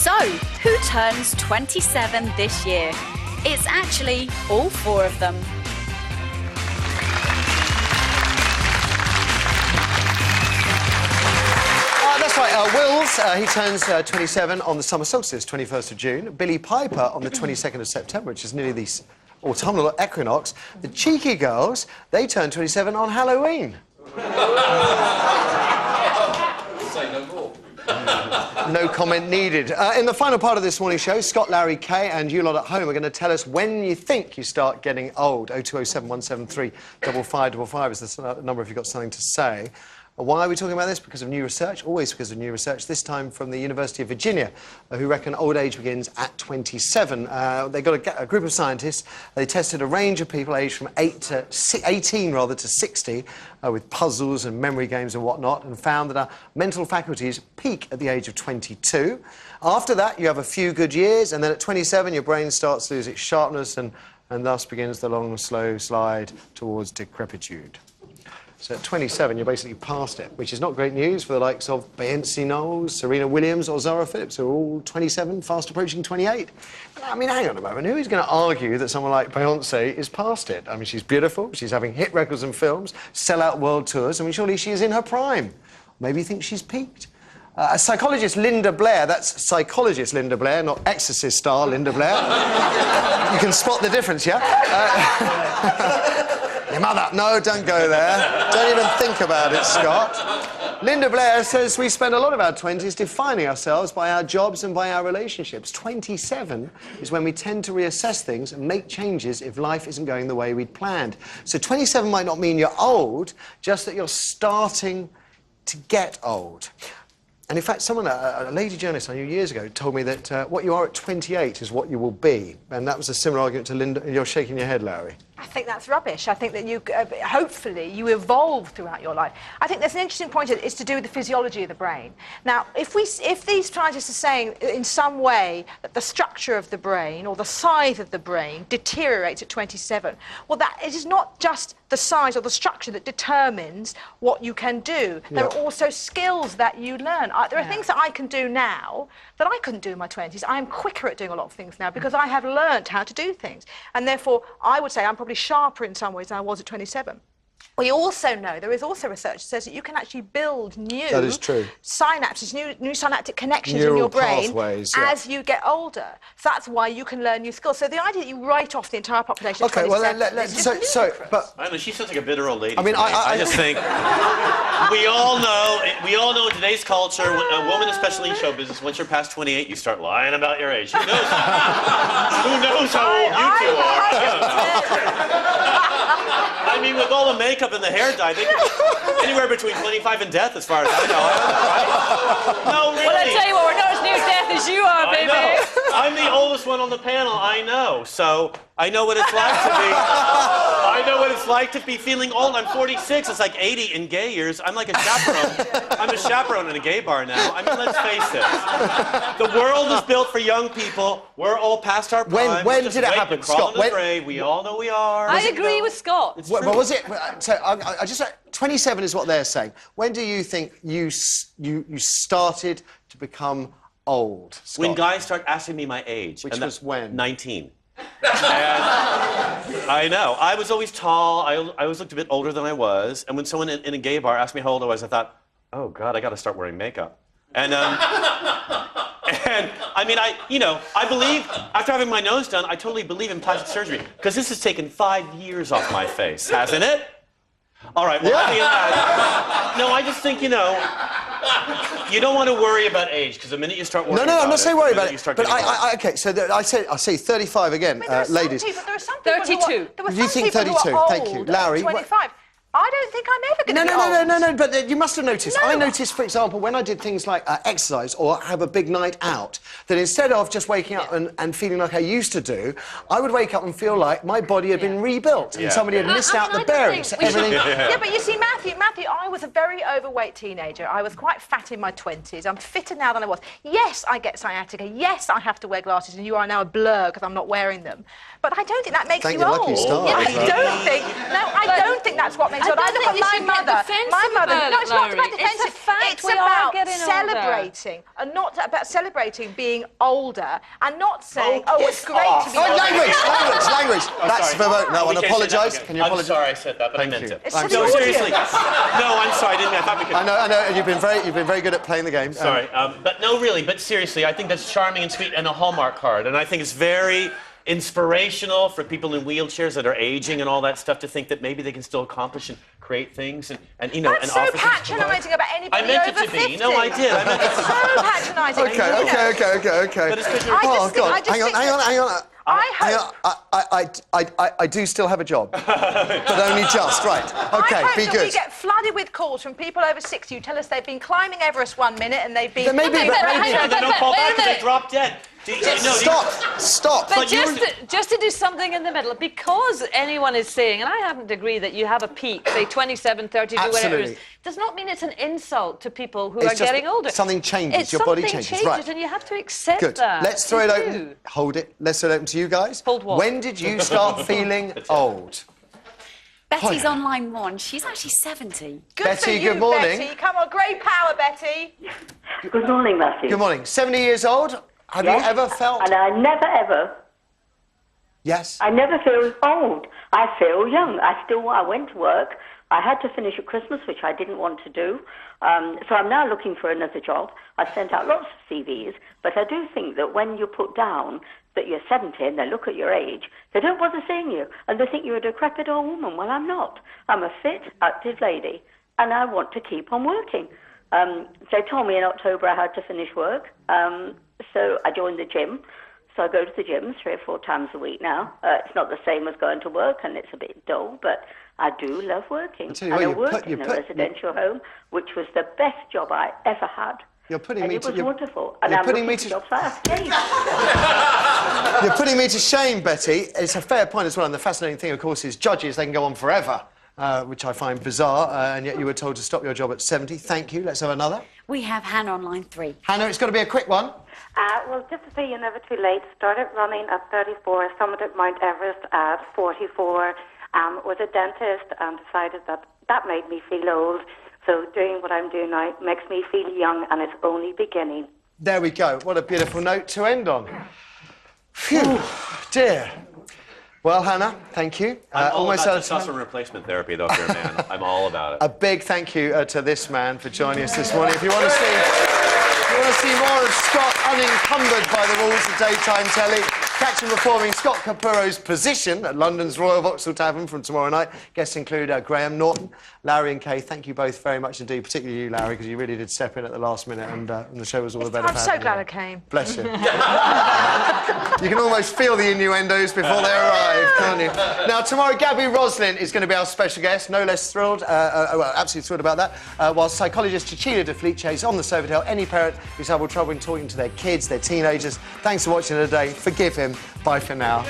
So, who turns 27 this year? It's actually all 4 of them. That's right, Wills, he turns 27 on the summer solstice, 21st of June. Billy Piper on the 22nd of September, which is nearly the autumnal equinox. The cheeky girls, they turn 27 on Halloween. Say no more. No comment needed. In the final part of this morning's show, Scott, Larry, Kay and you lot at home are going to tell us when you think you start getting old. 0207 173 5555 is the number if you've got something to say. Why are we talking about this? Because of new research, always because of new research, this time from the University of Virginia, who reckon old age begins at 27. They got a group of scientists. They tested a range of people aged from 18 to 60 with puzzles and memory games and whatnot, and found that our mental faculties peak at the age of 22. After that, you have a few good years, and then at 27, your brain starts to lose its sharpness, and thus begins the long, slow slide towards decrepitude. So at 27, you're basically past it, which is not great news for the likes of Beyoncé Knowles, Serena Williams or Zara Phillips, who are all 27, fast approaching 28. I mean, hang on a moment. Who is going to argue that someone like Beyoncé is past it? I mean, she's beautiful, she's having hit records and films, sell-out world tours. I mean, surely she is in her prime. Maybe you think she's peaked. Psychologist Linda Blair, that's psychologist Linda Blair, not Exorcist star Linda Blair. You can spot the difference, yeah? Your mother. No, don't go there. Don't even think about it, Scott. Linda Blair says we spend a lot of our 20s defining ourselves by our jobs and by our relationships. 27 is when we tend to reassess things and make changes if life isn't going the way we'd planned. So 27 might not mean you're old, just that you're starting to get old. And in fact, someone, a lady journalist I knew years ago, told me that what you are at 28 is what you will be. And that was a similar argument to Linda. You're shaking your head, Larry. I think that's rubbish. I think that you, hopefully, you evolve throughout your life. I think there's an interesting point here. It's to do with the physiology of the brain. Now, if these scientists are saying in some way that the structure of the brain or the size of the brain deteriorates at 27, well, that it is not just the size or the structure that determines what you can do. There are also skills that you learn. There are things that I can do now that I couldn't do in my 20s. I am quicker at doing a lot of things now because I have learnt how to do things. And therefore, I would say I'm probably sharper in some ways than I was at 27. We also know, there is also research that says that you can actually build new synapses, new synaptic connections in your brain as you get older. So that's why you can learn new skills. So the idea that you write off the entire population at 27 is just ludicrous. I know, she sounds like a bitter old lady. I mean, I just think we all know in today's culture, a woman, especially in show business, once you're past 28, you start lying about your age. Who knows? Who knows how old you two are? I mean, with all the makeup and the hair dye, they could anywhere between 25 and death, as far as I know. Right? No, really. Well, I tell you what, we're not as near death as you are, baby. I know. I'm the oldest one on the panel. I know. So I know what it's like to be. I know what it's like to be feeling old. I'm 46. It's like 80 in gay years. I'm like a chaperone. I'm a chaperone in a gay bar now. I mean, let's face it. The world is built for young people. We're all past our prime. When did it happen, Scott? We all know we are. I agree with Scott. What was it? So I just 27 is what they're saying. When do you think you started to become old, Scott? When guys start asking me my age. Which was when? 19. And I know. I was always tall. I always looked a bit older than I was. And when someone in a gay bar asked me how old I was, I thought, oh, God, I got to start wearing makeup. And, and I mean, I believe, after having my nose done, I totally believe in plastic surgery. Because this has taken 5 years off my face, hasn't it? All right, well, no, I just think, you don't want to worry about age, because the minute you start worrying No, I'm not saying worry about it. But okay, so I say 35 again, ladies. But there are some people 32. You think 32? Thank you, Larry. 25. I don't think I'm ever going to be old. No, but you must have noticed. I noticed, for example, when I did things like exercise or have a big night out, that instead of just waking up and feeling like I used to do, I would wake up and feel like my body had been rebuilt and somebody had missed out the bearings. So yeah, but you see, Matthew, I was a very overweight teenager. I was quite fat in my 20s. I'm fitter now than I was. Yes, I get sciatica. Yes, I have to wear glasses, and you are now a blur because I'm not wearing them. But I don't think that makes you old. Lucky stars, I don't think that's what makes you old. I look at my mother. No, it's not about defensive. it's about celebrating, and not about celebrating being older, and not saying, oh, it's great to be older. Language. That's verboten. No one apologise. Can you I'm apologise? sorry I said that, but I meant it. It's I'm to the No, sorry. audience. seriously. No, I'm sorry. I thought we could. I know. You've been very good at playing the game. Sorry, but no, really. But seriously, I think that's charming and sweet and a Hallmark card, and I think it's very inspirational for people in wheelchairs that are aging and all that stuff to think that maybe they can still accomplish and create things and you know That's and so offer things to patronising about anybody I meant over it to 50. be. No, I did. I meant it to be. So patronising. Okay. But it's 'cause you're- Oh God! Hang on. I I do still have a job, but only just. Right. Okay. I hope Be that good. we get flooded with calls from people over 60 who tell us they've been climbing Everest one minute and they've been... Then maybe- They don't fall back because they drop dead. Stop. But just to do something in the middle, because anyone is saying, and I happen to agree that you have a peak, say 27, 32, whatever it Absolutely. is, does not mean it's an insult to people who It's are just getting older. something changes, your body changes, Something right. changes, and you have to accept Good. that. Let's throw it You open. do. Hold it. Let's throw it open to you guys. Hold what? When did you start feeling old? Betty's on line 1. She's actually 70. Good Betty, for you, good morning. Betty. Come on, great power, Betty. Good morning, Matthew. Good morning. 70 years old. Have you ever felt? And I never ever. Yes. I never feel old. I feel young. I went to work. I had to finish at Christmas, which I didn't want to do. So I'm now looking for another job. I've sent out lots of CVs, but I do think that when you put down that you're 70 and they look at your age, they don't bother seeing you, and they think you're a decrepit old woman. Well, I'm not. I'm a fit, active lady, and I want to keep on working. They told me in October I had to finish work, so I joined the gym. So I go to the gym 3 or 4 times a week now. It's not the same as going to work, and it's a bit dull, but I do love working. tell you And what, I worked in a residential home, which was the best job I ever had. You're putting And me it to. was wonderful. You're And I'm putting looking me for to. jobs like that. You're putting me to shame, Betty. It's a fair point as well. And the fascinating thing, of course, is judges. They can go on forever, which I find bizarre. And yet you were told to stop your job at 70. Thank you. Let's have another. We have Hannah on line 3. Hannah, it's got to be a quick one. Well, just to say you're never too late. Started running at 34, summited Mount Everest at 44, was a dentist and decided that made me feel old. So doing what I'm doing now makes me feel young, and it's only beginning. There we go. What a beautiful note to end on. Phew, dear. Well, Hannah, thank you. I'm all almost about out of time. testosterone replacement therapy, though, if you're a man. I'm all about it. A big thank you to this man for joining us this morning. If you want to see more of Scott unencumbered by the rules of daytime telly, catch him performing Scott Capuro's Position at London's Royal Vauxhall Tavern from tomorrow night. Guests include Graham Norton, Larry and Kay. Thank you both very much indeed, particularly you, Larry, because you really did step in at the last minute and the show was all the better I'm for so having glad you. I came. Bless you. You can almost feel the innuendos before they arrive, can't you? Now, tomorrow, Gabby Roslin is going to be our special guest. No less thrilled, well, absolutely thrilled about that. While psychologist Cecilia de Felice is on the sofa to help any parent who's having trouble talking to their kids, their teenagers. Thanks for watching today. Forgive him. Bye for now.